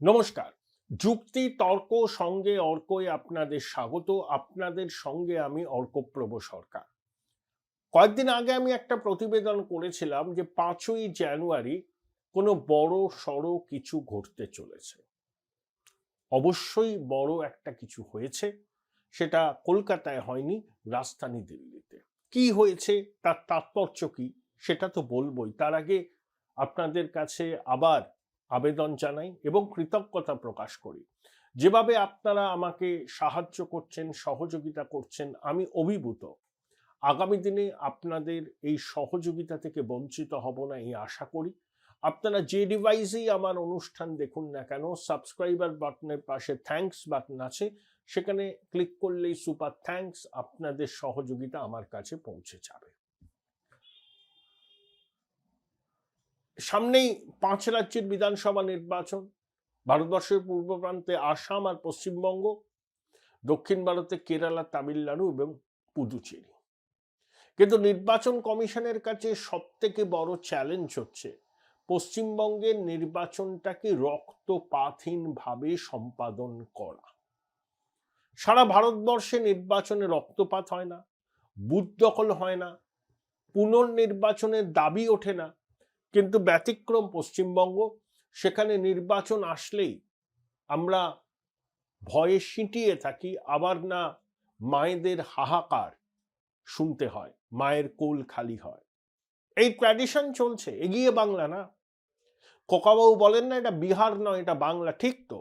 নমস্কার। যুক্তি তর্ক সঙ্গে অর্কই আপনাদের স্বাগত। আপনাদের সঙ্গে আমি অর্কপ্রভ সরকার। কয়েকদিন আগে আমি একটা প্রতিবেদন করেছিলাম যে ৫ই জানুয়ারি কোনো বড় সড়ো কিছু ঘটতে চলেছে। অবশ্যই বড় একটা কিছু হয়েছে। সেটা কলকাতায় হয়নি, রাজধানী দিল্লিতে। কি হয়েছে, তার তাৎপর্য কি, সেটা তো বলবই। তার আগে আপনাদের কাছে আবার আবেদন জানাই এবং কৃতজ্ঞতা প্রকাশ করি। যেভাবে আপনারা আমাকে সাহায্য করছেন, সহযোগিতা করছেন, আমি অভিভূত। আগামী দিনে আপনাদের এই সহযোগিতা থেকে বঞ্চিত হব না এই আশা করি। আপনারা যে ডিভাইসেই আমার অনুষ্ঠান দেখুন না কেন, সাবস্ক্রাইবার বাটনের পাশে থ্যাঙ্কস বাটন আছে, সেখানে ক্লিক করলেই সুপার থ্যাঙ্কস, আপনাদের সহযোগিতা আমার কাছে পৌঁছে যাবে। সামনেই 5 রাজ্যের বিধানসভা নির্বাচন। ভারতবর্ষের পূর্ব প্রান্তে আসাম আর পশ্চিমবঙ্গ, দক্ষিণ ভারতে কেরালা, তামিলনাড়ু এবং পুদুচেরি। কিন্তু নির্বাচন কমিশনের কাছে সবথেকে বড় চ্যালেঞ্জ হচ্ছে পশ্চিমবঙ্গের নির্বাচনটাকে রক্তপাতহীনভাবে সম্পাদন করা। সারা ভারতবর্ষে নির্বাচনে রক্তপাত হয় না, বুথ দখল হয় না, পুনর্নির্বাচনের দাবি ওঠে না, কিন্তু ব্যতিক্রম পশ্চিমবঙ্গ। সেখানে নির্বাচন আসলেই আমরা ভয়ে সিঁটিয়ে থাকি, আবার না মায়েদের হাহাকার শুনতে হয়, মায়ের কোল খালি হয়। এই ট্র্যাডিশন চলছে। এগিয়ে বাংলা না? খোকাবাবু বলেন না এটা বিহার নয়, এটা বাংলা। ঠিক তো।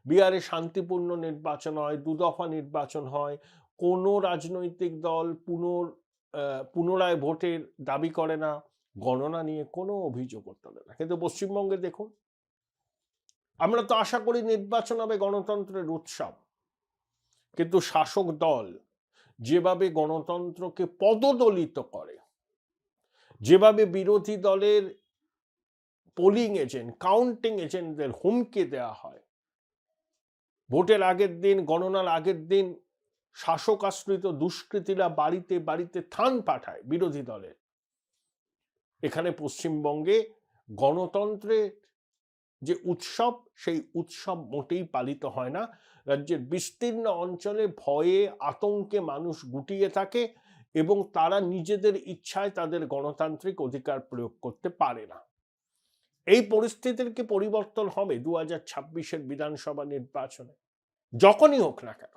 বিহারে শান্তিপূর্ণ নির্বাচন হয়, দুদফা নির্বাচন হয়, কোনো রাজনৈতিক দল পুনরায় ভোটের দাবি করে না, গণনা নিয়ে কোনো অভিযোগ তোলে না। কিন্তু পশ্চিমবঙ্গে দেখুন, আমরা তো আশা করি নির্বাচন হবে গণতন্ত্রের উৎসব, কিন্তু শাসক দল যেভাবে গণতন্ত্রকে পদদলিত করে, যেভাবে বিরোধী দলের পোলিং এজেন্ট, কাউন্টিং এজেন্টদের হুমকি দেওয়া হয়, ভোটের আগের দিন, গণনার আগের দিন শাসক আশ্রিত দুষ্কৃতীরা বাড়িতে বাড়িতে থান পাঠায় বিরোধী দলের, এখানে পশ্চিমবঙ্গে গণতন্ত্রের যে উৎসব, সেই উৎসব মোটেই পালিত হয় না। রাজ্যের বিস্তীর্ণ অঞ্চলে ভয়ে আতঙ্কে মানুষ গুটিয়ে থাকে এবং তারা নিজেদের ইচ্ছায় তাদের গণতান্ত্রিক অধিকার প্রয়োগ করতে পারে না। এই পরিস্থিতির কি পরিবর্তন হবে 2026-এর বিধানসভা নির্বাচনে? যখনই হোক না কেন,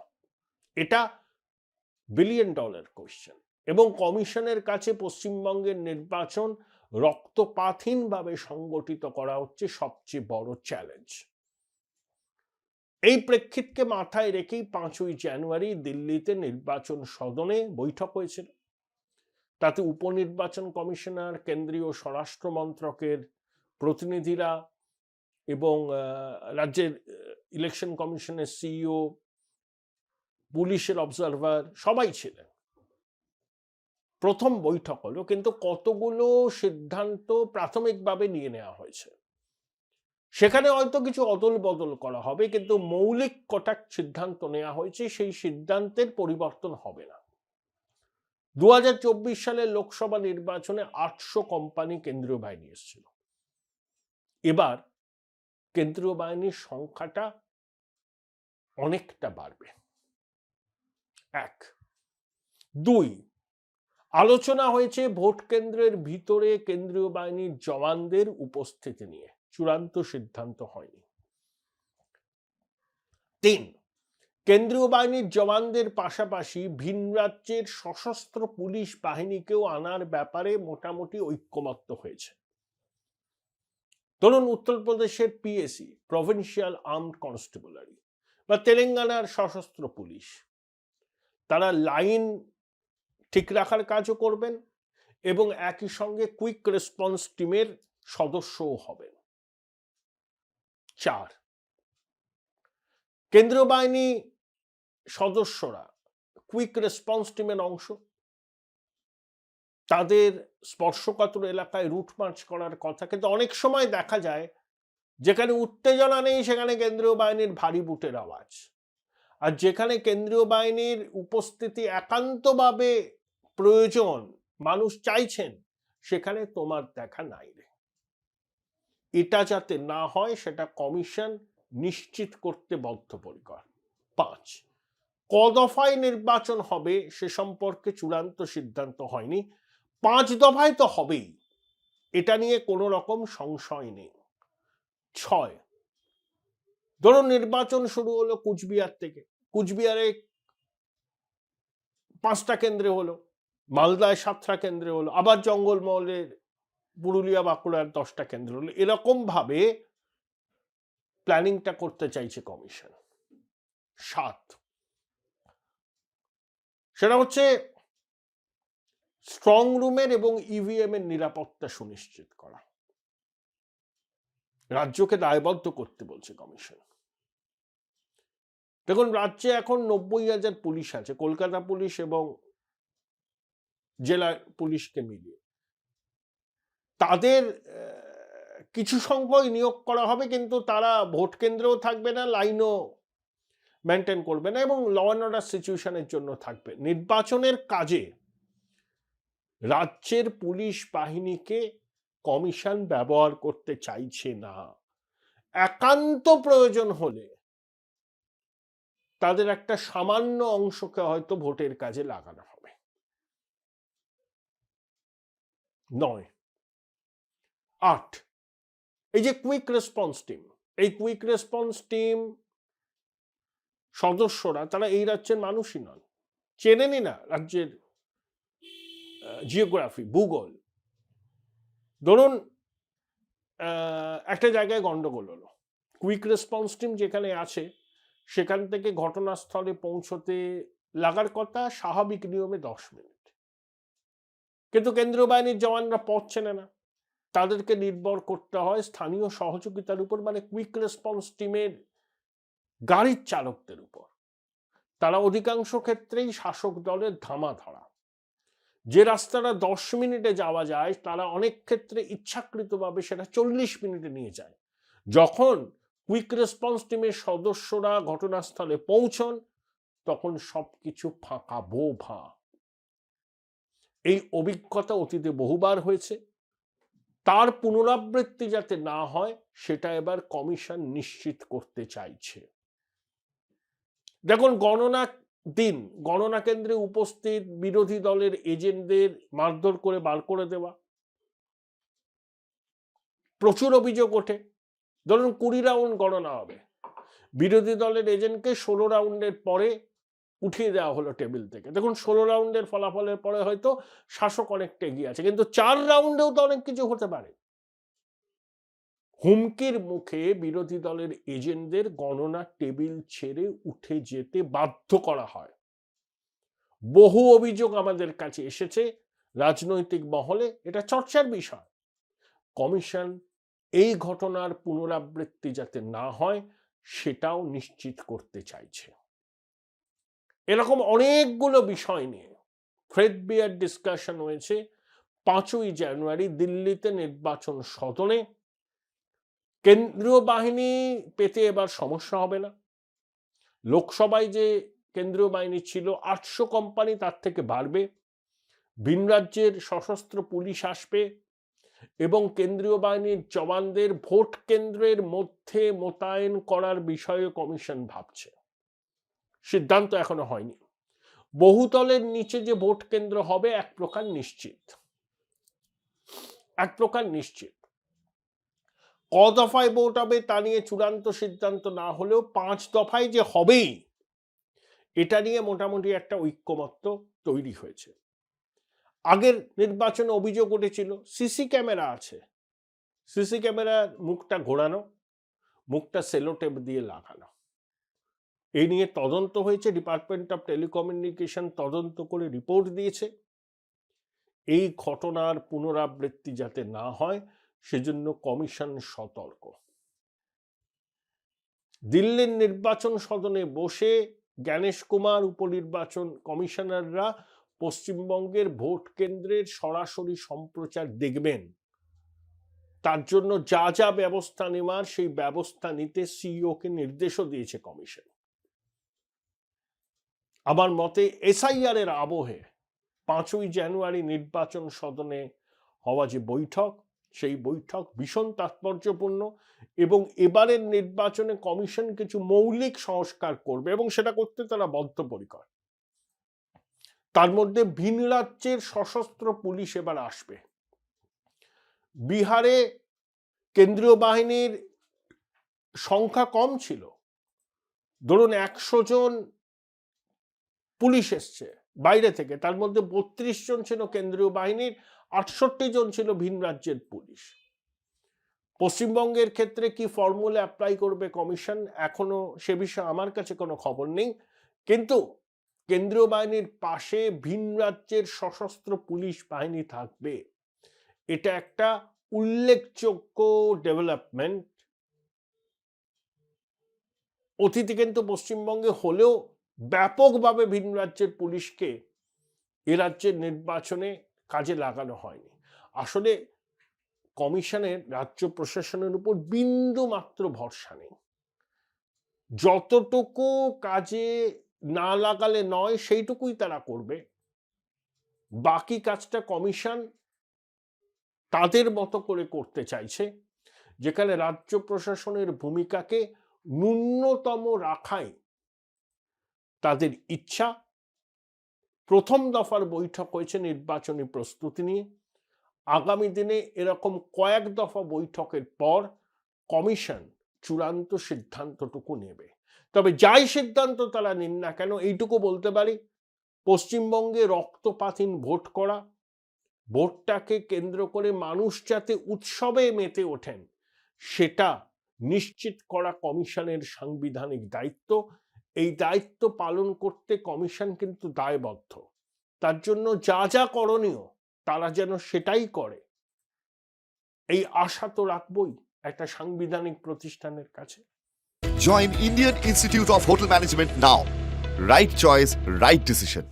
এটা বিলিয়ন ডলার কোয়েশ্চেন। এবং কমিশনের কাছে পশ্চিমবঙ্গের নির্বাচন রক্তপাতহীনভাবে সংগঠিত করা হচ্ছে সবচেয়ে বড় চ্যালেঞ্জ। এই প্রেক্ষিতকে মাথায় রেখেই 5ই জানুয়ারি দিল্লিতে নির্বাচন সদনে বৈঠক হয়েছিল। তাতে উপনির্বাচন কমিশনার, কেন্দ্রীয় স্বরাষ্ট্র মন্ত্রকের প্রতিনিধিরা এবং রাজ্যের ইলেকশন কমিশনের সিইও, পুলিশের অবজারভার সবাই ছিলেন। প্রথম বৈঠক হলো, কিন্তু কতগুলো সিদ্ধান্ত প্রাথমিকভাবে নিয়ে নেওয়া হয়েছে। সেখানে হয়তো কিছু অদল বদল করা হবে, কিন্তু মৌলিক কটা সিদ্ধান্ত নেওয়া হয়েছে, সেই সিদ্ধান্তের পরিবর্তন হবে না। 2024 সালের লোকসভা নির্বাচনে 800 কোম্পানি কেন্দ্রীয় বাহিনী এসেছিল। এবার কেন্দ্রীয় বাহিনীর সংখ্যাটা অনেকটা বাড়বে। 1, 2, আলোচনা হয়েছে ভোট কেন্দ্রের ভিতরে কেন্দ্রীয় বাহিনীর জওয়ানদের উপস্থিতি নিয়ে, চূড়ান্ত সিদ্ধান্ত হয়নি। 3, কেন্দ্রীয় বাহিনীর জওয়ানদের পাশাপাশি ভিন রাজ্যের সশস্ত্র পুলিশ বাহিনীকেও আনার ব্যাপারে মোটামুটি ঐক্যমত্য হয়েছে। ধরুন উত্তরপ্রদেশের পিএসি, প্রভিন্সিয়াল আর্মড কনস্টেবলারি, বা তেলেঙ্গানার সশস্ত্র পুলিশ, তারা লাইন ঠিক রাখার কাজও করবেন এবং একই সঙ্গে কুইক রেসপন্স টিমের সদস্যও হবেন। 4, কেন্দ্রীয় বাহিনী সদস্যরা কুইক রেসপন্স টিমের অংশ, তাদের স্পর্শকাতর এলাকায় রুট মার্চ করার কথা, কিন্তু অনেক সময় দেখা যায় যেখানে উত্তেজনা নেই সেখানে কেন্দ্রীয় বাহিনীর ভারী বুটের আওয়াজ, আর যেখানে কেন্দ্রীয় বাহিনীর উপস্থিতি একান্তভাবে প্রয়োজন, মানুষ চাইছেন, সেখানে তোমার দেখা নাই রে। এটা যাতে না হয় সেটা কমিশন নিশ্চিত করতে বদ্ধপরিকর। 5, ক দফায় নির্বাচন হবে সে সম্পর্কে চূড়ান্ত সিদ্ধান্ত হয়নি, 5 দফায় তো হবেই, এটা নিয়ে কোনো রকম সংশয় নেই। 6, ধরুন নির্বাচন শুরু হলো কুচবিহার থেকে, কুচবিহারে 5টা কেন্দ্রে হলো, মালদায় 7টা কেন্দ্রে হলো, আবার জঙ্গলমহলের পুরুলিয়া বাঁকুড়ার 10টা কেন্দ্র হলো। এরকম ভাবে প্ল্যানিংটা করতে চাইছে কমিশন। 7, সেটা হচ্ছে স্ট্রং রুমের এবং ইভিএম এর নিরাপত্তা সুনিশ্চিত করা। রাজ্যকে দায়বদ্ধ করতে বলছে কমিশন। দেখুন, রাজ্যে এখন 90,000 পুলিশ আছে, কলকাতা পুলিশ এবং জেলা পুলিশকে মিলিয়ে। তাদের কিছু সংখ্যক নিয়োগ করা হবে, কিন্তু তারা ভোট কেন্দ্রেও থাকবে না, লাইনও মেনটেন করবে না এবং ল অ্যান্ড অর্ডার সিচুয়েশনের জন্য থাকবে। নির্বাচনের কাজে রাজ্যের পুলিশ বাহিনীকে কমিশন ব্যবহার করতে চাইছে না। একান্ত প্রয়োজন হলে তাদের একটা সামান্য অংশকে হয়তো ভোটের কাজে লাগানো হবে। 9, 8, এই যে কুইক রেসপন্স টিম, এই কুইক রেসপন্স টিম সদস্যরা তারা এই রাজ্যের মানুষই নন, চেনেনি না রাজ্যের জিওগ্রাফি, ভূগোল। ধরুন একটা জায়গায় গন্ডগোল হলো, কুইক রেসপন্স টিম যেখানে আছে সেখান থেকে ঘটনাস্থলে পৌঁছতে লাগার কথা স্বাভাবিক নিয়মে 10 মিনিট, কিন্তু কেন্দ্রীয় বাহিনীর জওয়ানরা পথ চেনে না, তাদেরকে নির্ভর করতে হয় স্থানীয় সহযোগিতার উপর, মানে কুইক রেসপন্স টিমের গাড়ির চালকদের উপর। তারা অধিকাংশ ক্ষেত্রেই শাসক দলের ধামা ধরা। যে রাস্তাটা 10 মিনিটে যাওয়া যায় তারা অনেক ক্ষেত্রে ইচ্ছাকৃতভাবে সেটা 40 মিনিটে নিয়ে যায়। যখন কুইক রেসপন্স টিমের সদস্যরা ঘটনাস্থলে পৌঁছন তখন সবকিছু ফাঁকা বোভা। এই অভিজ্ঞতা অতীতে বহুবার হয়েছে, তার পুনরাবৃত্তি যাতে না হয় সেটা এবার কমিশন নিশ্চিত করতে চাইছে। দেখুন, গণনা দিন গণনা কেন্দ্রে উপস্থিত বিরোধী দলের এজেন্টদের মারধর করে বার করে দেওয়া, প্রচুর অভিযোগ ওঠে। ধরুন 20 রাউন্ড গণনা হবে, বিরোধী দলের এজেন্টকে 16 রাউন্ডের পরে উঠিয়ে দেওয়া হলো টেবিল থেকে। দেখুন, 16 রাউন্ডের ফলাফলের পরে হয়তো শাসক অনেকটা এগিয়ে আছে, কিন্তু 4 রাউন্ডেও তো অনেক কিছু হতে পারে। হুমকির মুখে বিরোধী দলের এজেন্টদের গণনা টেবিল ছেড়ে উঠে যেতে বাধ্য করা হয়। বহু অভিযোগ আমাদের কাছে এসেছে, রাজনৈতিক মহলে এটা চর্চার বিষয়। কমিশন এই ঘটনার পুনরাবৃত্তি যাতে না হয় সেটাও নিশ্চিত করতে চাইছে। এরকম অনেকগুলো বিষয় নিয়ে থ্রেডবেয়ার ডিসকাশন হয়েছে 5ই জানুয়ারি দিল্লিতে নির্বাচন সদনে। কেন্দ্রীয় বাহিনী পেতে এবার সমস্যা হবে না। লোকসভায় যে কেন্দ্রীয় বাহিনী ছিল 800 কোম্পানি, তার থেকে বাড়বে। ভিন রাজ্যের সশস্ত্র পুলিশ আসবে এবং কেন্দ্রীয় বাহিনীর জওয়ানদের ভোট কেন্দ্রের মধ্যে মোতায়েন করার বিষয়ে কমিশন ভাবছে। সিদ্ধান্ত এখনো হয়নি। বহুতলের নিচে যে ভোট কেন্দ্র হবে এক প্রকার নিশ্চিত। ক দফায় ভোট হবে তা নিয়ে চূড়ান্ত সিদ্ধান্ত না হলেও 5 দফায় যে হবেই এটা নিয়ে মোটামুটি একটা ঐক্যমত্য তৈরি হয়েছে। আগের নির্বাচনে অভিযোগ উঠেছিল সিসি ক্যামেরা আছে, সিসি ক্যামেরার মুখটা ঘোরানো, মুখটা সেলোটেপ দিয়ে লাগানো। এই নিয়ে তদন্ত হয়েছে, ডিপার্টমেন্ট অফ টেলিকমিউনিকেশন তদন্ত করে রিপোর্ট দিয়েছে। এই ঘটনার পুনরাবৃত্তি যাতে না হয় সেজন্য কমিশন সতর্ক। দিল্লির নির্বাচন সদনে বসে জ্ঞানেশ কুমার, উপনির্বাচন কমিশনাররা পশ্চিমবঙ্গের ভোট কেন্দ্রের সরাসরি সম্প্রচার দেখবেন। তার জন্য যা যা ব্যবস্থা নেওয়ার সেই ব্যবস্থা নিতে সিইওকে নির্দেশও দিয়েছে কমিশন। আমার মতে এসআইআর এর আবহে 5ই জানুয়ারি নির্বাচন সদনে হওয়া যে বৈঠক সেই বৈঠক ভীষণ তাৎপর্যপূর্ণ এবং এবারের নির্বাচনে কমিশন কিছু মৌলিক সংস্কার করবে এবং সেটা করতে তারা বদ্ধপরিকর। তার মধ্যে ভিন রাজ্যের সশস্ত্র পুলিশ এবার আসবে। বিহারে কেন্দ্রীয় বাহিনীর সংখ্যা কম ছিল, ধরুন 100 জন পুলিশ এসছে বাইরে থেকে, তার মধ্যে 32 জন ছিল কেন্দ্রীয় বাহিনীর, 68 জন ছিল ভিন রাজ্যের পুলিশ। পশ্চিমবঙ্গের ক্ষেত্রে কি ফর্মুলা অ্যাপ্লাই করবে কমিশন এখনো সে বিষয়ে আমার কাছে কোনো খবর নেই, কিন্তু কেন্দ্রীয় বাহিনীর পাশে ভিন রাজ্যের সশস্ত্র পুলিশ বাহিনী থাকবে, এটা একটা উল্লেখযোগ্য ডেভেলপমেন্ট। অতীতে কিন্তু পশ্চিমবঙ্গে হলেও ব্যাপকভাবে ভিন রাজ্যের পুলিশকে এ রাজ্যের নির্বাচনে কাজে লাগানো হয়নি। আসলে কমিশনের রাজ্য প্রশাসনের উপর বিন্দু মাত্র ভরসা নেই। যতটুকু কাজে না লাগালে নয় সেইটুকুই তারা করবে, বাকি কাজটা কমিশন তাদের মতো করে করতে চাইছে, যেখানে রাজ্য প্রশাসনের ভূমিকাকে ন্যূনতম রাখাই তাদের ইচ্ছা। প্রথম দফার বৈঠক হয়েছে নির্বাচনী প্রস্তুতি নিয়ে। আগামী দিনে এরকম কয়েক দফা বৈঠকের পর কমিশন চূড়ান্ত সিদ্ধান্তটুকু নেবে। তবে যাই সিদ্ধান্ত তারা নিন না কেন, এইটুকু বলতে পারি, পশ্চিমবঙ্গে রক্তপাতহীন ভোট করা, ভোটটাকে কেন্দ্র করে মানুষ যাতে উৎসবে মেতে ওঠেন সেটা নিশ্চিত করা কমিশনের সাংবিধানিক দায়িত্ব। এই দায়িত্ব পালন করতে কমিশন কিন্তু দায়বদ্ধ। তার জন্য যা যা করণীয় তারা যেন সেটাই করে, এই আশা তো রাখবই একটা সাংবিধানিক প্রতিষ্ঠানের কাছে। Join Indian Institute of Hotel Management now. Right choice, right decision.